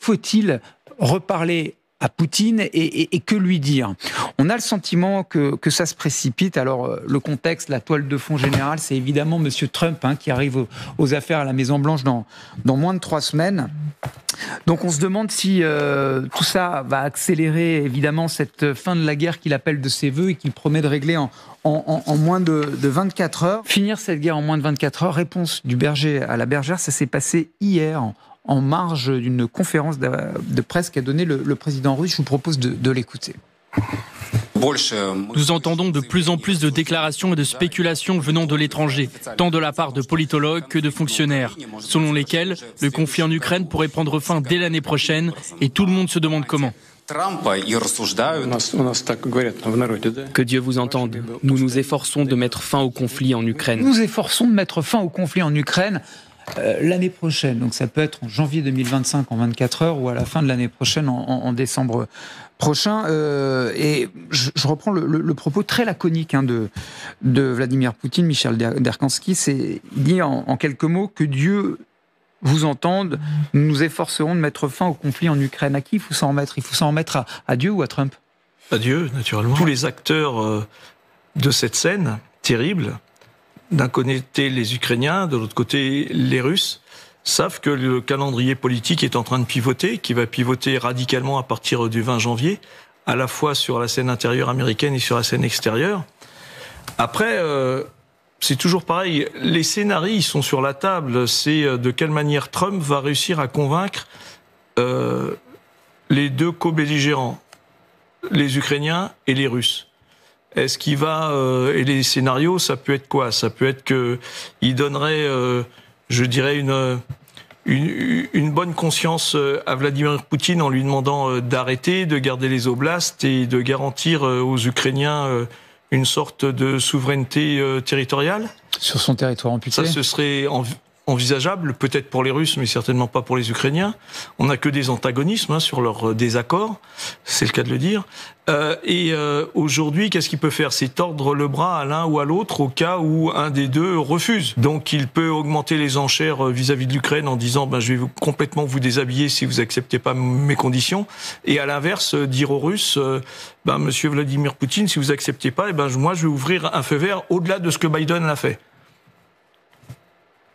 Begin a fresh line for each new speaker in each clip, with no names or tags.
faut-il reparler à Poutine et que lui dire? On a le sentiment que ça se précipite. Alors, le contexte, la toile de fond générale, c'est évidemment M. Trump qui arrive aux affaires à la Maison-Blanche dans moins de 3 semaines. Donc, on se demande si tout ça va accélérer, évidemment, cette fin de la guerre qu'il appelle de ses voeux et qu'il promet de régler en moins de 24 heures. Finir cette guerre en moins de 24 heures, réponse du berger à la bergère, ça s'est passé hier en marge d'une conférence de presse qu'a donnée le président russe. Je vous propose de l'écouter.
Nous entendons de plus en plus de déclarations et de spéculations venant de l'étranger, tant de la part de politologues que de fonctionnaires, selon lesquels le conflit en Ukraine pourrait prendre fin dès l'année prochaine, et tout le monde se demande comment.
Que Dieu vous entende. Nous nous efforçons de mettre fin au conflit en Ukraine.
Nous efforçons de mettre fin au conflit en Ukraine l'année prochaine. Donc ça peut être en janvier 2025 en 24 heures ou à la fin de l'année prochaine en décembre prochain. Et je reprends le propos très laconique de Vladimir Poutine, Michel Derkansky. Il dit en quelques mots que Dieu vous entende, nous nous efforcerons de mettre fin au conflit en Ukraine. À qui il faut s'en remettre? Il faut s'en remettre à Dieu ou à Trump?
À Dieu, naturellement. Tous les acteurs de cette scène terrible, d'un côté les Ukrainiens, de l'autre côté les Russes, savent que le calendrier politique est en train de pivoter, qui va pivoter radicalement à partir du 20 janvier, à la fois sur la scène intérieure américaine et sur la scène extérieure. Après, c'est toujours pareil, les scénarios ils sont sur la table, c'est de quelle manière Trump va réussir à convaincre les deux co-belligérants, les Ukrainiens et les Russes. Est-ce qu'il va et les scénarios, ça peut être quoi? Ça peut être que il donnerait, je dirais une bonne conscience à Vladimir Poutine en lui demandant d'arrêter, de garder les oblasts et de garantir aux Ukrainiens une sorte de souveraineté territoriale
sur son territoire amputé.
Ça, ce serait envisageable, peut-être pour les Russes, mais certainement pas pour les Ukrainiens. On n'a que des antagonismes sur leurs désaccords, c'est le cas de le dire. Aujourd'hui, qu'est-ce qu'il peut faire? C'est tordre le bras à l'un ou à l'autre au cas où un des deux refuse. Donc il peut augmenter les enchères vis-à-vis de l'Ukraine en disant je vais complètement vous déshabiller si vous acceptez pas mes conditions. Et à l'inverse, dire aux Russes Monsieur Vladimir Poutine, si vous acceptez pas, moi je vais ouvrir un feu vert au-delà de ce que Biden l'a fait.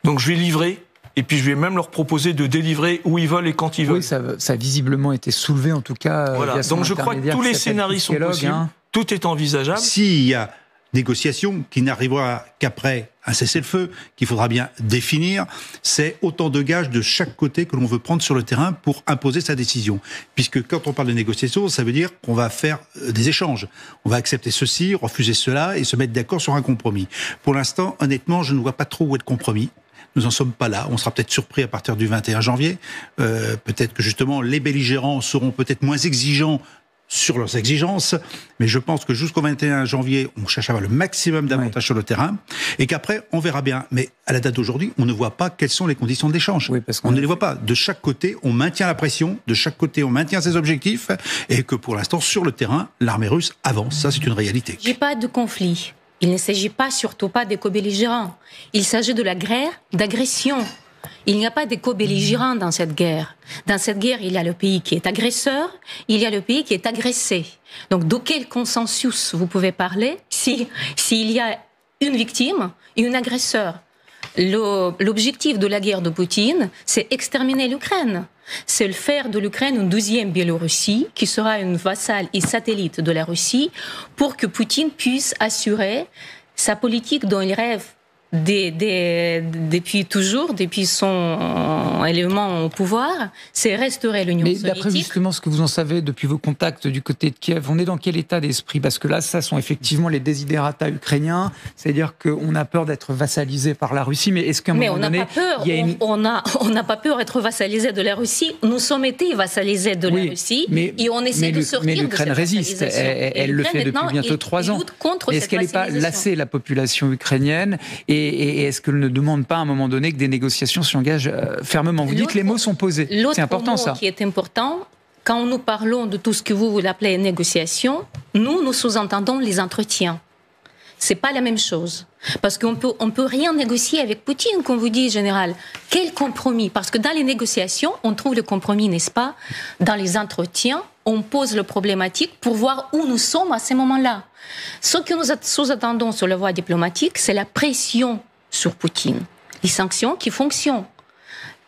Donc je vais livrer, et puis je vais même leur proposer de délivrer où ils veulent et quand ils veulent.
Oui, ça a visiblement été soulevé en tout cas.
Voilà. Donc je crois que tous les scénarios sont possibles, tout est envisageable.
S'il y a négociation qui n'arrivera qu'après un cessez-le-feu, qu'il faudra bien définir, c'est autant de gages de chaque côté que l'on veut prendre sur le terrain pour imposer sa décision. Puisque quand on parle de négociation, ça veut dire qu'on va faire des échanges. On va accepter ceci, refuser cela et se mettre d'accord sur un compromis. Pour l'instant, honnêtement, je ne vois pas trop où est le compromis. Nous n'en sommes pas là. On sera peut-être surpris à partir du 21 janvier. Peut-être que justement, les belligérants seront peut-être moins exigeants sur leurs exigences, mais je pense que jusqu'au 21 janvier, on cherche à avoir le maximum d'avantages sur le terrain, et qu'après, on verra bien. Mais à la date d'aujourd'hui, on ne voit pas quelles sont les conditions de l'échange.
Oui,
on ne les voit pas. De chaque côté, on maintient la pression, de chaque côté, on maintient ses objectifs, et que pour l'instant, sur le terrain, l'armée russe avance. Ça, c'est une réalité.
Il n'y a pas de conflit. Il ne s'agit surtout pas des co-belligérants. Il s'agit de la guerre d'agression. Il n'y a pas de co-belligérants dans cette guerre. Dans cette guerre, il y a le pays qui est agresseur, il y a le pays qui est agressé. Donc, de quel consensus vous pouvez parler s'il y a une victime et un agresseur? L'objectif de la guerre de Poutine, c'est exterminer l'Ukraine. C'est le faire de l'Ukraine une deuxième Biélorussie, qui sera une vassale et satellite de la Russie, pour que Poutine puisse assurer sa politique dont il rêve depuis toujours, depuis son élément au pouvoir, c'est restaurer l'Union soviétique.
Mais d'après justement ce que vous en savez depuis vos contacts du côté de Kiev, on est dans quel état d'esprit? Parce que là, ça sont effectivement les desiderata ukrainiens, c'est-à-dire qu'on a peur d'être vassalisé par la Russie, mais est-ce qu'à un moment donné...
On n'a pas peur d'être vassalisé de la Russie, nous sommes été vassalisés de la Russie, et on essaie de sortir de cette
l'Ukraine résiste, elle le fait depuis bientôt 3 ans. Est-ce qu'elle n'est pas lassée, la population ukrainienne, et est-ce qu'elle ne demande pas à un moment donné que des négociations s'engagent fermement? Vous dites que les mots sont posés. C'est important, ça.
L'autre mot qui est important, quand nous parlons de tout ce que vous appelez négociation, nous sous-entendons les entretiens. c'est pas la même chose. Parce qu'on peut rien négocier avec Poutine, comme vous dites, général. Quel compromis? Parce que dans les négociations, on trouve le compromis, n'est-ce pas? Dans les entretiens, on pose le problématique pour voir où nous sommes à ces moments-là. Ce que nous sous-attendons sur la voie diplomatique, c'est la pression sur Poutine. Les sanctions qui fonctionnent.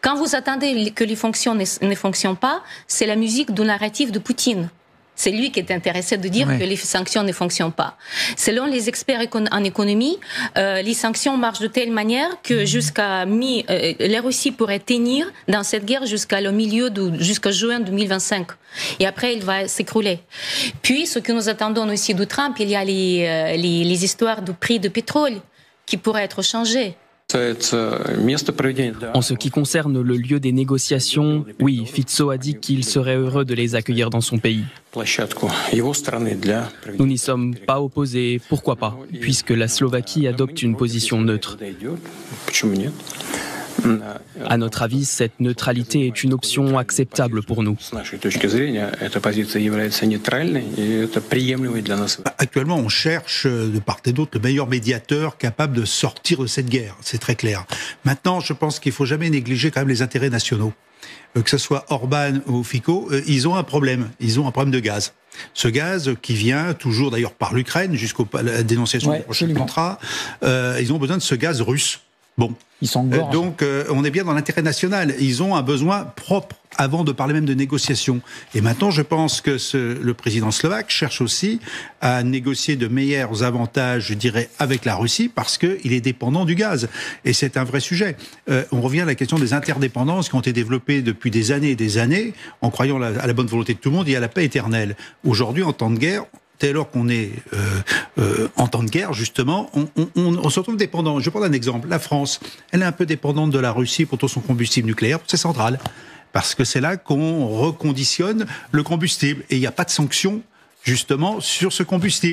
Quand vous attendez que les sanctions ne fonctionnent pas, c'est la musique du narratif de Poutine. C'est lui qui est intéressé de dire que les sanctions ne fonctionnent pas. Selon les experts en économie, les sanctions marchent de telle manière que la Russie pourrait tenir dans cette guerre jusqu'à juin 2025. Et après, il va s'écrouler. Puis, ce que nous attendons aussi de Trump, il y a les histoires du prix de pétrole qui pourraient être changées.
En ce qui concerne le lieu des négociations, oui, Fico a dit qu'il serait heureux de les accueillir dans son pays. Nous n'y sommes pas opposés, pourquoi pas, puisque la Slovaquie adopte une position neutre. À notre avis, cette neutralité est une option acceptable pour nous.
Actuellement, on cherche de part et d'autre le meilleur médiateur capable de sortir de cette guerre, c'est très clair. Maintenant, je pense qu'il ne faut jamais négliger quand même les intérêts nationaux. Que ce soit Orban ou Fico, ils ont un problème de gaz. Ce gaz qui vient toujours d'ailleurs par l'Ukraine jusqu'à la dénonciation du prochain contrat, ils ont besoin de ce gaz russe. Bon. Donc, on est bien dans l'intérêt national. Ils ont un besoin propre avant de parler même de négociations. Et maintenant, je pense que le président slovaque cherche aussi à négocier de meilleurs avantages, je dirais, avec la Russie, parce qu'il est dépendant du gaz. Et c'est un vrai sujet. On revient à la question des interdépendances qui ont été développées depuis des années et des années, en croyant à la bonne volonté de tout le monde et à la paix éternelle. Aujourd'hui, en temps de guerre, dès lors qu'on est en temps de guerre, justement, on se retrouve dépendant. Je vais prendre un exemple. La France, elle est un peu dépendante de la Russie pour tout son combustible nucléaire, pour ses centrales. Parce que c'est là qu'on reconditionne le combustible. Et il n'y a pas de sanctions, justement, sur ce combustible.